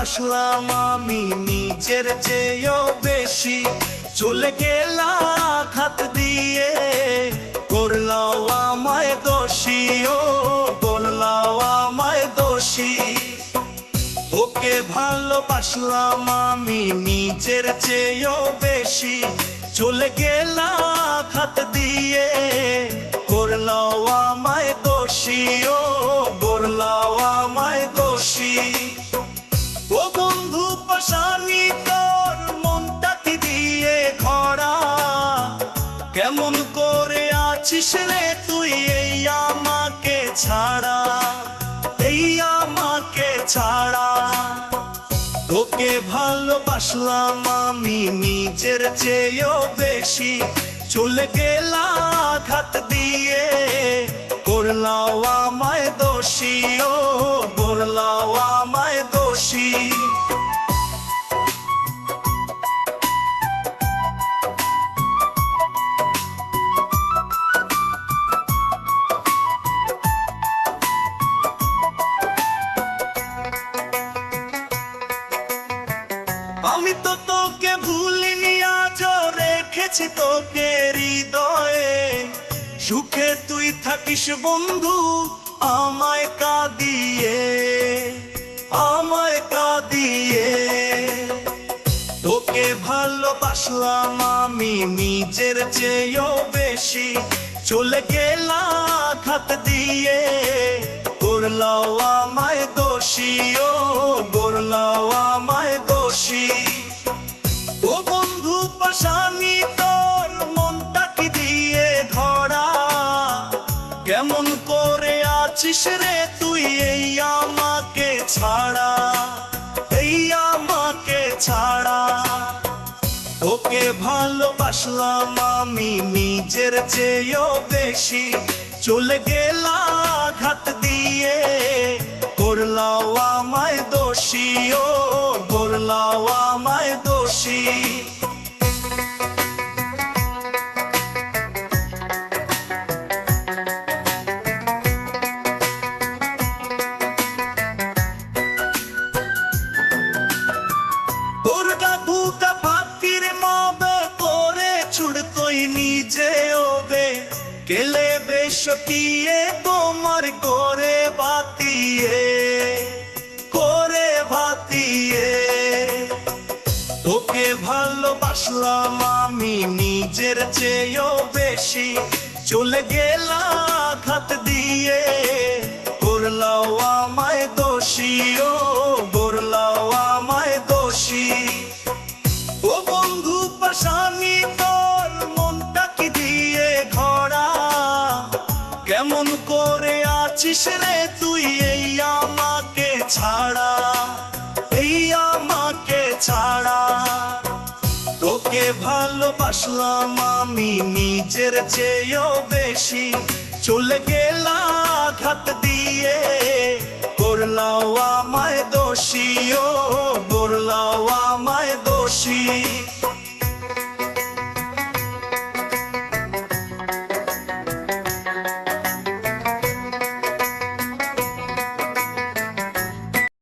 ভালোবাসলাম আমি নিজের চেয়েও বেশি, চলে গেলা আঘাত দিয়ে, করলাও আমায় দোষী, ও বললাও আমায় দোষী। ওকে ভালোবাসলাম আমি নিজের চেয়েও বেশি, চলে গেলা আঘাত দিয়ে, করলাও আমায় দোষী, ও বললাও আমায় দোষী। ও বন্ধু পাশানি তোর মনটা কি দিয়ে ঘরা, কেমন করে আছিস রে তুই এই আমাকে ছাড়া, এই আমাকে ছাড়া। তোকে ভালোবাসলাম আমি নিজের চেয়েও বেশি, চলে গেলা আঘাত দিয়ে, করলাও আমায় দোষী, ও বললাও আমায় দোষী। আমি তো তোকে ভুলিনি, আজও রেখেছি তোকে হৃদয়ে, সুখে তুই থাকিস বন্ধু আমায় কাঁদিয়ে, আমায় কাঁদিয়ে। তোকে ভালোবাসলাম আমি নিজের চেয়েও বেশি, চলে গেলা আঘাত দিয়ে, করলাও আমায় দোষী, ও বললাও আমায় দোষী। ও বন্ধু পাশানি তোর মনটা কি দিয়ে ধরা, কেমন করে আছিস রে তুই এই আমাকে ছাড়া, এই আমাকে ছাড়া। তোকে ভালোবাসলাম আমি নিজের চেয়েও বেশি, চলে গেলা আঘাত দিয়ে, করলাও আমায় দোষী, ও বললাও আমায় দোষী। দুর্গা ভূতা ফাতির মাবে করে ছুড়তই নিজে ওবে, কেলে বেশকিয়ে তোমার করে বাতিয়ে, করে বাতিয়ে। তোকে ভালোবাসলাম আমি নিজের চেয়েও বেশি, চলে গেলা আঘাত দিয়ে, করলাও আমায় দোষী, ও বললাও আমায় দোষী। ও বন্ধু পাশানি তোর মনটা কি দিয়ে ঘরা, কেমন করে আছিস রে তুই এই আমাকে ছাড়া, এই আমাকে ছাড়া। তোকে ভালোবাসলাম আমি নিজের চেয়েও বেশি, চলে গেলা আঘাত দিয়ে, করলাও আমায় দোষী, ও বললাও আমায় দোষী।